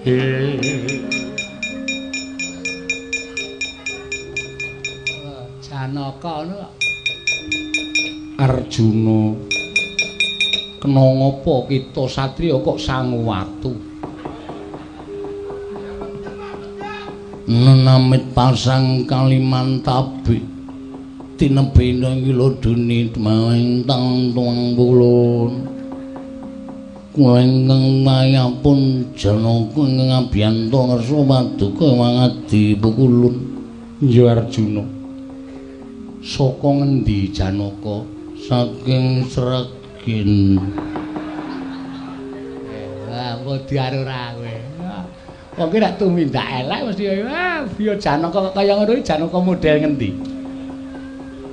Janaka ngono kok. Arjuna kena ngapa kita satriya kok sangu watu nenamit pasang kaliman tabik tinebena ngiloduni mawing tang tuang bulun kuengeng mayapun Janaka ing abyanto ngersa paduka mangadi pukulun. Ya Arjuna, saka ngendi Janaka? Saking Sregin. Wah, kok diarura kowe. Wong ki nek tumindak elek mesti biya Janaka kaya ngono iki Janaka model ngendi?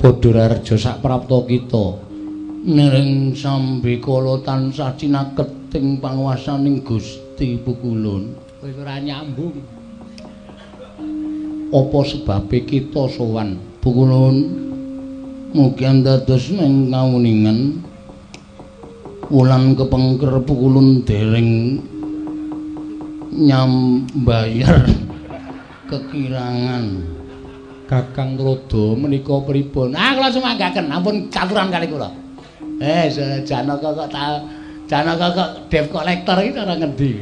Padha raja sak prapta kita niring sambikala tansah cinaket ing panguwasaning Gusti Pukulun. Wis ora nyambung. Apa sebabe kita sowan Pukulun? Mugi dados ing kawuningan wulan kepengker Pukulun dereng nyambayar kekirangan. Kakang Rodo menika pripun? Kula sumanggaken ampun caturan kali kula. Janaka kok Janaka kok debt collector iki ora ngendi.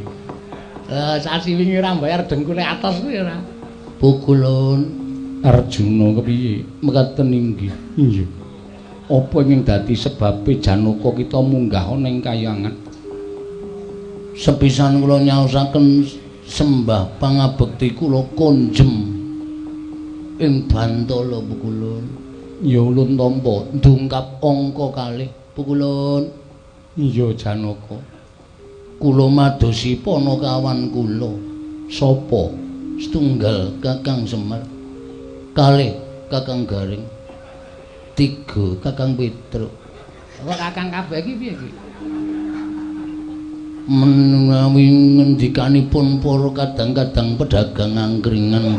Sasi wingi ora mbayar dengkule atos kuwi ora. Pukulun Arjuna kepiye? Mekaten inggih. Iya. Apa ingin dadi sebabe Janaka kita munggah ana ing kahyangan? Sepisan kula nyaosaken sembah pangabekti kula konjem ing Bantala Pukulun. Ya ulun tampa ndungkap angka kalih Pukulun. Iya Janaka. Kula madosi panakawan kula. Sapa? Setunggal Kakang Semar. Kalih Kakang Garing, 3 Kakang Petruk. Kok Kakang kabeh iki piye iki? Menawi ngendikanipun para kadang-kadang pedagang angkringan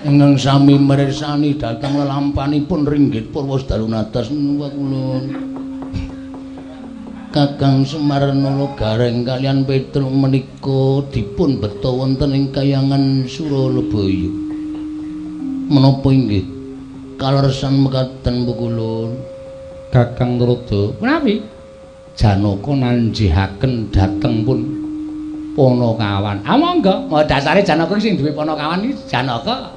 ingkang sami mirsani dhateng lelampanipun ringgit Purwosdalunadas menika kula Kakang Semar Nala Gareng kalian Petruk menika dipun beta wonten ing kahyangan Suralebaya. Menapa inggih kaleresan mekaten Pukulun? Kakang Rodo. Menawi Janaka nanjihaken dhateng pun Panakawan. Monggo, dasare Janaka sing duwe Panakawan iki Janaka.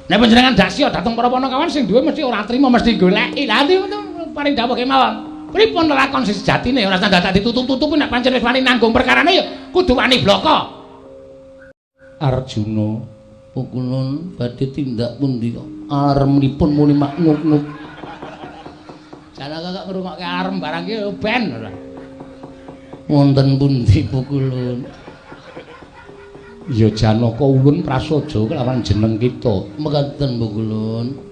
Nek panjenengan dasya dhateng para Panakawan sing duwe mesti ora trima mesti goleki. Lah paring dawuh kemawon. Pripun lakon sejatine ora usah dadak ditutup-tutupi nek pancen wis wani nanggung perkarane ya kudu wani bloko. Arjuna Pukulun badhe tindak pundi kok alarmipun muni maknuk-nuk. Janaka kok ngrungokke alarm barang ki ben ora. Wonten pundi Pukulun? Ya Janaka ulun prasaja kelawan jeneng kita. Mekaten Pukulun.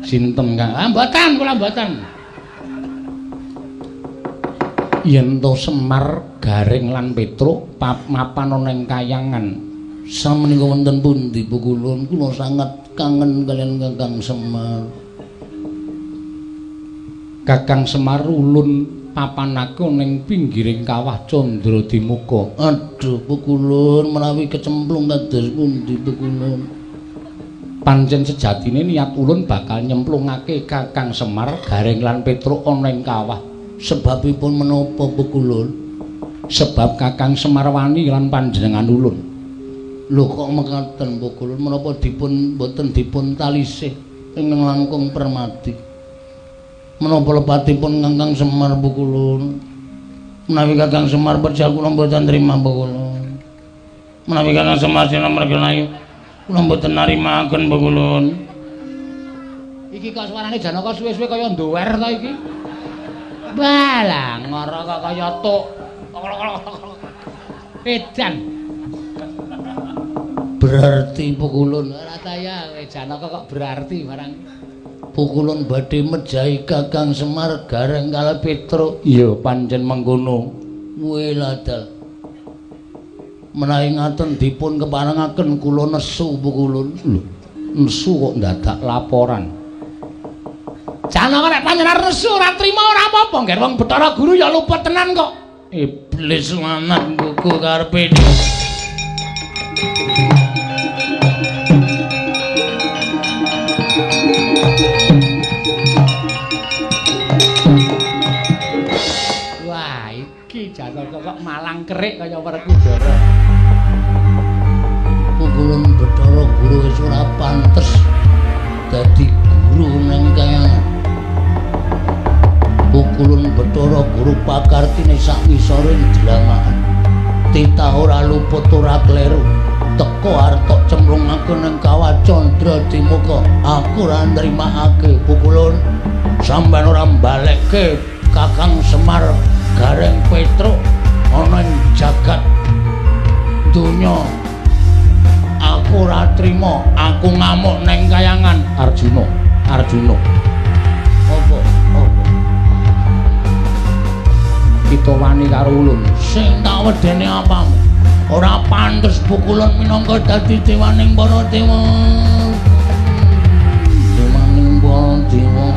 Sinten Kang? Mboten, kula mboten. Yen to Semar, Garing lan Petruk mapan ana ing kahyangan. Samenika wonten pundi Pukulun? Kula sangat kangen kalian Kakang Semar. Kakang Semar ulun papanake ning pinggiring kawah Candra Dimuka. Aduh Pukulun, menawi kecemplung kados pundi Pukulun? Pancen sejatine niat ulun bakal nyemplungake Kakang Semar, Garing lan Petruk ana ing kawah. Sebabipun menapa Pukulun? Sebab Kakang Semar wani lan panjenengan ulun. Lho kok mekaten Pukulun? Menapa dipun boten dipun talisih ing langkung permati? Menapa lepatipun Kakang Semar Pukulun? Menawi Kakang Semar percaya kula mboten trima Pukulun. Menawi Kakang Semar sinamar kenayu kula mboten narimaken Pukulun. Iki kok suarane Janaka suwe-suwe kaya nduwer ta iki? Balah ngara kok kaya tuk. Edan. Berarti Pukulun Ora ta ya Janaka kok berarti barang. Pukulun badhe mejahi Kakang Semar, Garing kalih Petruk. Iya pancen mengkono. Weladal. Menawi ngaten dipun keparengaken kula nesu Pukulun. Lho, nesu kok ndadak laporan. Janaka nek panjenengan resu ora trima ora apa-apa, ngger wong Bathara Guru ya luput tenan kok. Iblis lanang buku karepe. Wah, iki Janaka kok malang kerik kaya Werkudara. Pukulun Bathara Guru wis ora pantes dadi guru nang kayangan. Pukulun Bathara Guru pakartine sak ngisore dlangakan. Titah ora luput ora kleru. Teko arep tok cemplungake ning Kawah Candra Dimuka. Aku ora nrimakake Pukulun. Sampeyan ora mbalekke Kakang Semar Gareng Petruk ana ing jagat donya. Aku ora trima, aku ngamuk neng kayangan. Arjuna, Arjuna. Apa? Kita wani karo ulun. Sing tak wedeni apamu? Ora pantes Pukulun minangka dadi dewaning para dewa. Dewaning para dewa.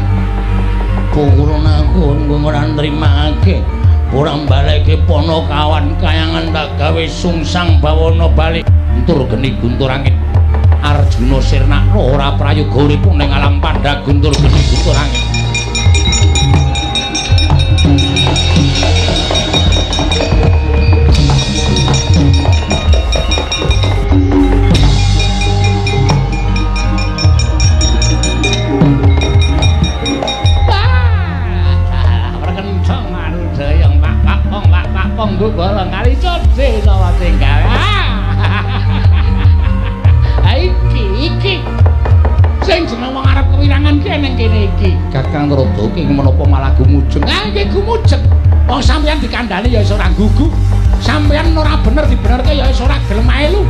Pukulun aku ora nrimake. Ora mbaleke Panakawan kayangan tak gawe sungsang bawana bali. Guntur geni guntur angin. Arjuna Sirnakna ora prayoga uripun ning alam pandha guntur geni guntur angin. Ponggo bareng kali codhe sawa tinggal. Iki sing jeneng wong arep kewirangan ki ning kene iki. Kakang Rada ki menapa malah gumujeng. Ah nggih gumujeng. Wong sampeyan dikandhani ya iso ora gugu. Sampeyan ora bener dibenerke ya iso ora gelem melu.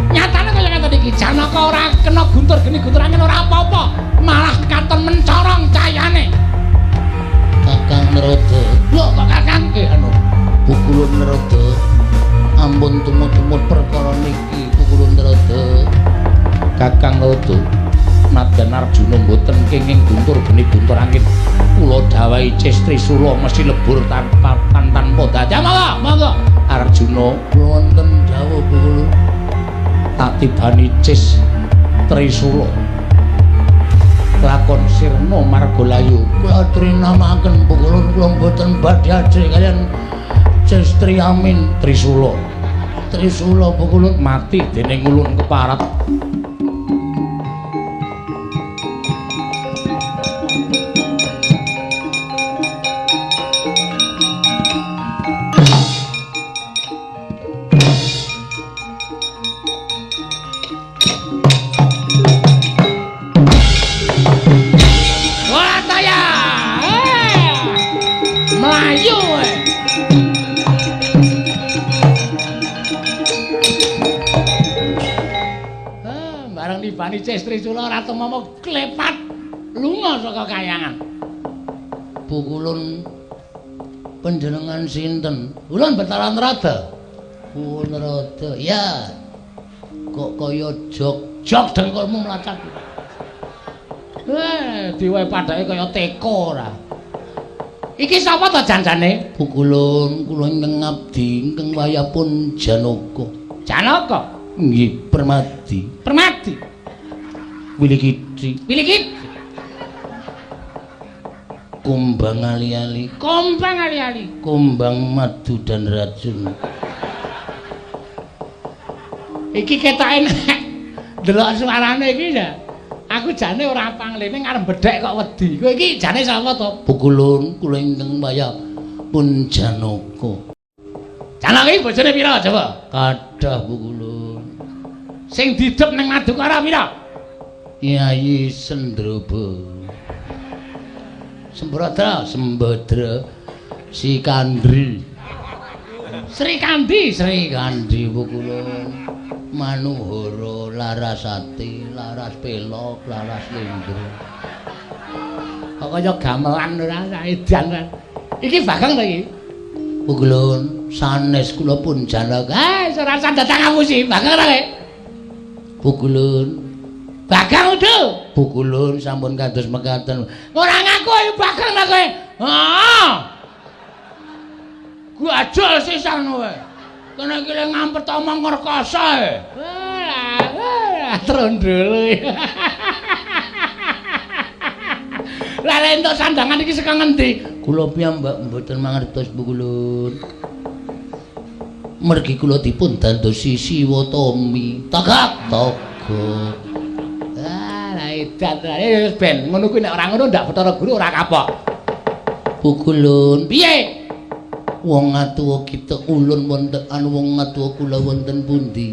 Nyatane kaya ngeten iki Janaka ora kena guntur geni guntur angin ora apa-apa. Malah katon mencorong cahayane. Kakang Rada. Lho kok Kakang anu Pukulun Rada, ampun tumut-tumut perkara niki Pukulun Rada. Kakang Rada, nadyan Arjuna mboten kenging guntur geni guntur angin. Kula dawahi Cis Trisula mesti lebur tanpa dadi. Monggo. Arjuna, kula wonten dawuh Pukulun. Tak tibani Cis Trisula. Lakon sirna Margalayu. Kula trinamaken Pukulun kula mboten badhe ajrih kaliyan Cestri Amin Trisula. Trisula Pukulun mati dening ulun keparat. Wah taya. Melayu. Nibani Cis Trisula ora temama klepat lunga saka kayangan. Pukulun panjenengan sinten? Ulun Betaran Rada. Ulun Rada. Ya. Kok kaya jog dengkulmu mlacak. Diwehi padake kaya teko ora. Iki sapa to janjane? Pukulun kula ingkang ngabdi ingkang wayahipun Janaka. Janaka? Nggih, Permadi. Permadi. Wilikiti. Kumbang ali-ali. Kumbang madu dan racun. Iki ketake delok suarane iki ya. Aku jane ora panglene ngarep bedhek kok wedi. Kowe iki jane sapa to? Pukulun kula ingkang wayah pun Janaka. Janaka iki bojone pira coba? Kadah Pukulun. Sing didep ning Madukara pira? Yayi Sendroba. Sembadra Sikandri. Sri Kandi Pukulun. Manuhara Larasati, Laras Pelok, Laras Lindro. Kok kaya gamelan ora edan kan. Iki Bagong to iki? Pukulun, sanes kula pun Janaka. Ora datang kamu sih, Bagong to. Pukulun. Bagong udo. Bukulun sampun kados mekaten. Ora ngaku ayo bakal nek kowe. Heeh. Gajol sisan kowe. Kene iki le ngampet omong ngerkoso e. Wah, trondolo. Lah entuk sandangan iki saka ngendi? Kula piyambak mboten mangertos Bukulun. Mergi kula dipun dandosi Siwatami. Tagak. Lah edan wis ben ngono kuwi nek ora ngono ndak Bathara Guru ora kapok. Bukulun, piye? Wong atuwa kita ulun wonten wong atuwa kula wonten pundi?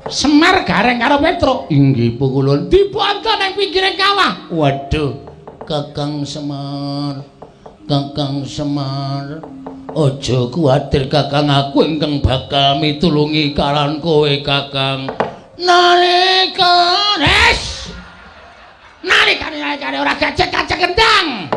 Semar gareng karo Petruk. Inggih Bukulun, diponton ning pinggiring kawah. Waduh, Kakang Semar. Kakang Semar. Aja kuwatir Kakang, aku ingkang bakal mitulungi karan kowe Kakang. Nalika ora gajek-gajek kendang.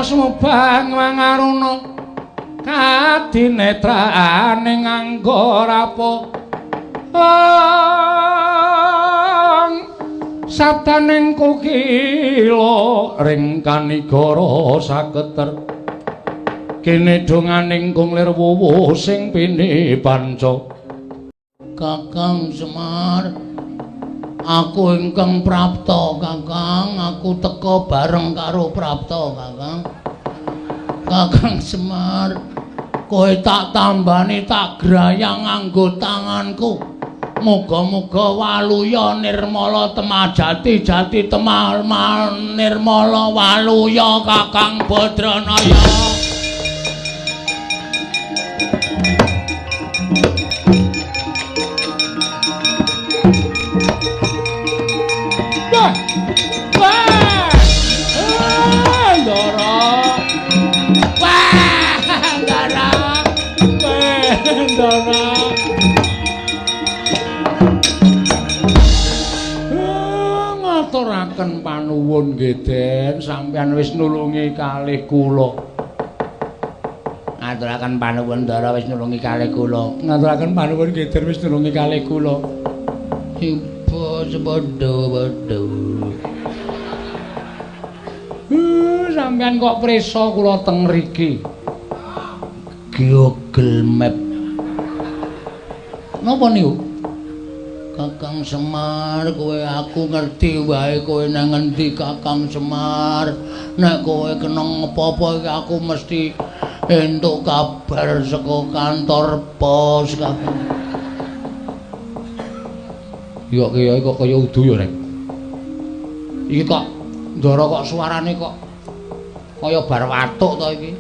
Sumubang mangaruna kadinetrane nganggo rapo sataning kukila ring kanigara saketer kene donganing kunglir wuwuh sing pini panca Kakang Semar aku ingkang prapta Kakang, aku teka bareng karo prapta Kakang. Kakang Semar, kowe tak tambani tak grayang nganggo tanganku. Muga-muga waluya nirmala temajati jati temal nirmala waluya Kakang Badranaya. Ngaturaken panuwun nggih Den, sampeyan wis nulungi kalih kula. Ngaturaken panuwun Ndara wis nulungi kalih kula. Ngaturaken panuwun nggih Den wis nulungi kalih kula. Ibu sepadha-padha. Sampeyan kok prisa kula teng mriki. Google Map. Napa niku? Kakang Semar, kowe aku ngerti wae kowe nang ngendi Kakang Semar. Nek kowe kena apa-apa iki aku mesti entuk kabar saka kantor pos Kakang. Yo kiai kok kaya udu ya, Rek. Iki kok Ndara kok suarane kok kaya bar watuk to iki.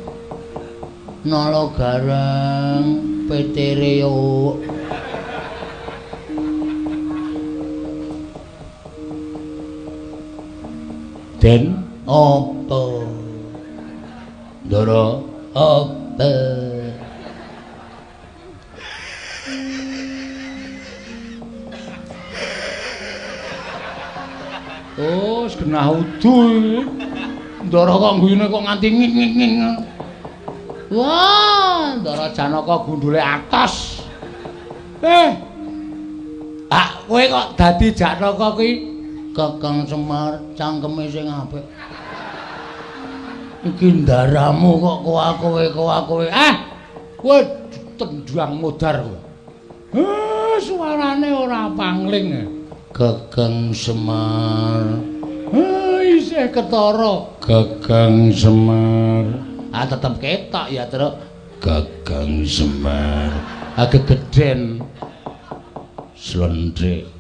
Nala garang petereo. Den apa? Ndara apa? Oh, genah udu iki. Ndara kok guyune kok nganti nging-nging. Wah, Ndara Janaka gundule atos. Kowe kok dadi Janaka kuwi? Kakang Semar cangkeme sing apik. Iki ndaramu kok kowe. Kowe tendang modar kowe. Suarane ora pangling. Kakang Semar. Isih ketara. Kakang Semar. Tetep ketok ya, Truk. Kakang Semar. Gegeden. Slendrik.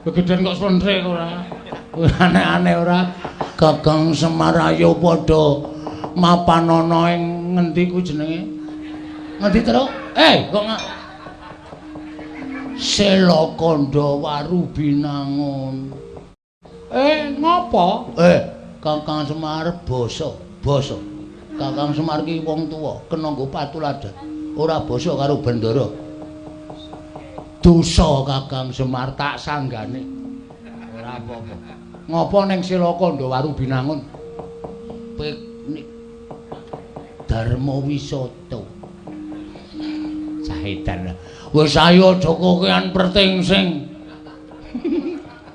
Gegeden kok slendrik ora. Aneh-aneh ora. Kakang Semar ayo padha mapan ana ing ngendi ku jenenge? Ngendi terus? Kok Selakanda Waru Binangun. Ngopo? Kakang Semar basa. Kakang Semar ki wong tuwa, kena nggo patuladan. Ora basa karo bendara. Dosa Kakang Semar tak sanggane. Ora apa-apa. Ngopo ning Selakanda Waru Binangun? Piknik Dharma Wisata. Saedan. Wis ayo aja kokean pertingsing.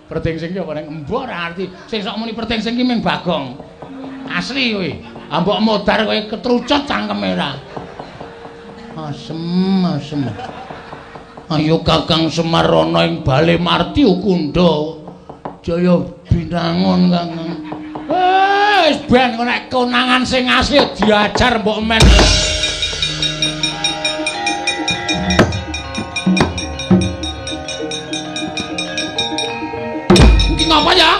Pertingsing ki apa ning embok ora ngerti. Sing sok muni pertingsing ki ming Bagong. Asli kowe. Ambok modar kowe ketrucut cangkeme ora. Asem. Ayo Kakang Semar ana ing Bale Marti Ukunda. Jaya Binangun Kakang. Wis ben nek konangan sing asli diajar mbok men. Ngapa ya?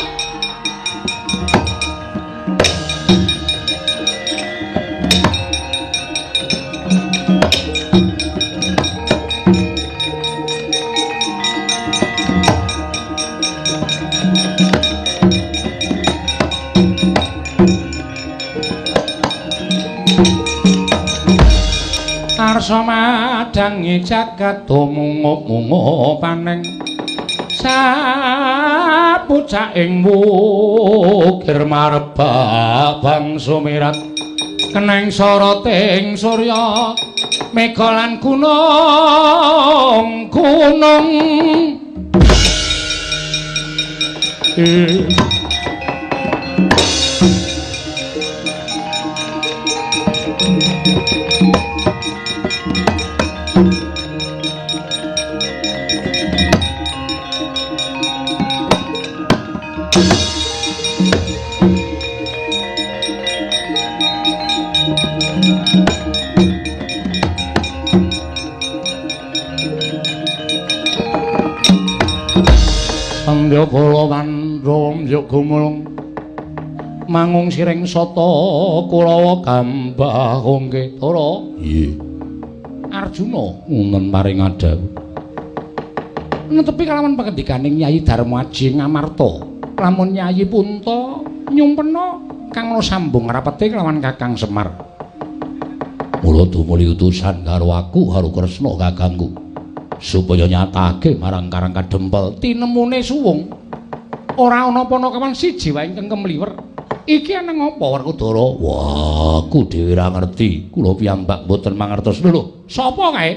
Arsa madangi jagat tumungup-mungup paneng sapucaking wukir marebak bang sumirat keneng soroting surya mega lan gunung Pandya Balawan Ramya gumulung mangung siring sata Kurawa gambah kongke Tara. Iye. Arjuna ngunen paring adhawu. Netepi kalawan pakedikaning Nyai Darmaji Ngamarta. Lamun Nyai Punta nyumpena kang sambung rapete kelawan Kakang Semar. Mula tumuli utusan karo aku karo Kresna kakangku. Supaya nyatake marang Karang Kadempel tinemune suwung ora ana Panakawan siji wae ingkang kemliwer. Iki ana ngapa Werkudara? Wah, aku dhewe ora ngerti. Kula piyambak mboten mangertos. Lho, sapa kae?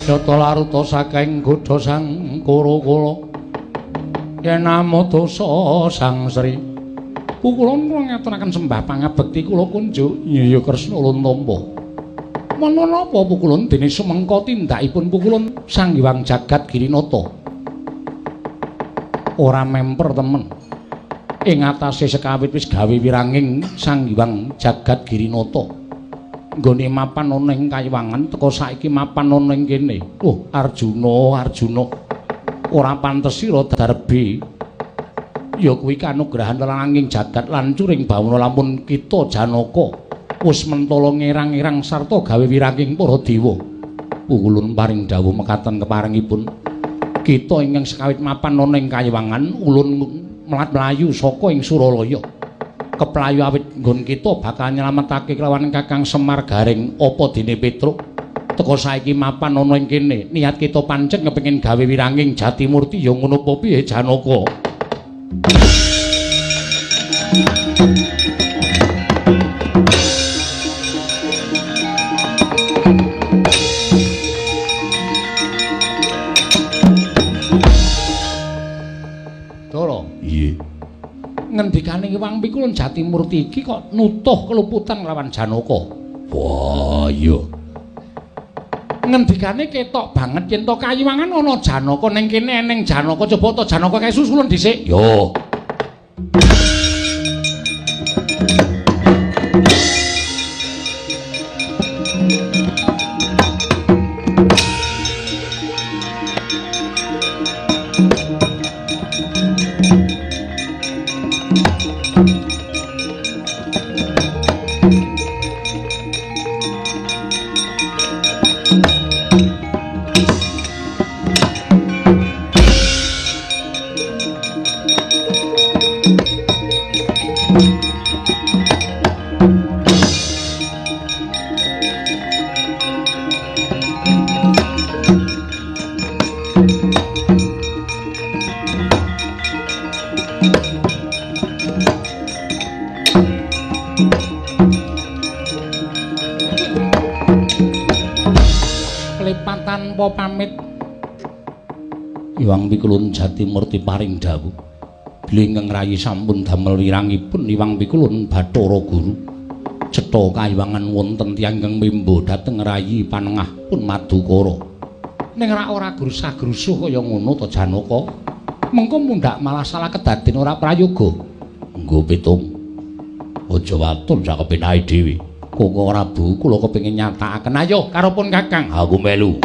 Yata laruta saking godha sang Kurakala yen namodosa sang Sri pukulun kula ngaturaken sembah pangabekti kula kunjuk Nyaya Kresna Luntampa. Menawa napa pukulun dene sumengka tindakipun pukulun Sang Hyang Jagat Girinata ora memper temen ing atase sekawit wis gawe wiranging Sang Hyang Jagat Girinata. Nggone mapan ana ing Kayiwangan teka saiki mapan ana ing kene. Oh, Arjuna ora pantes sira darbe. Ya kuwi kanugrahan langing jagat lan curing bawuna lamun kita Janaka wis mentala ngerang-erang sarta gawe wiranging para dewa. Pukulun paring dawuh mekaten keparingipun. Kita ingkang sekawit mapan ana ing Kayiwangan ulun melat mlayu saka ing Suralaya. Keplayu awit nggon kita bakal nyelametake kelawan Kakang Semar Garing apa dene Petruk. Teka saiki mapan ana ing kene, niat kita pancen kepengin gawe wiranging Jatimurti ya ngono apa piye Janaka. Tara. Iye. Ngendikane Hyang Pikulun Jatimurti iki kok nutuh keluputan lawan Janaka. Wah, iya. ngendikane ketok banget yen to Kayiwangan ana Janaka ning kene eneng Janaka coba to Janaka kae susulun dhisik. Yo. Tanpa pamit Iwang Pikulun Jatimurti paring dawuh bilih ingkang rayi sampun damel wirangipun Iwang Pikulun Bathara Guru cetha Kayiwangan wonten tiyang ingkang mimba dhateng rayi panengahipun Madukara ning ora grusah-grusuh kaya ngono to Janaka mengko mundhak malah salah kedaden ora prayoga nggo pitung aja watur sak kepenae dhewe kok ora bu kula kepengin nyatakaken ayo karepun Kakang aku melu.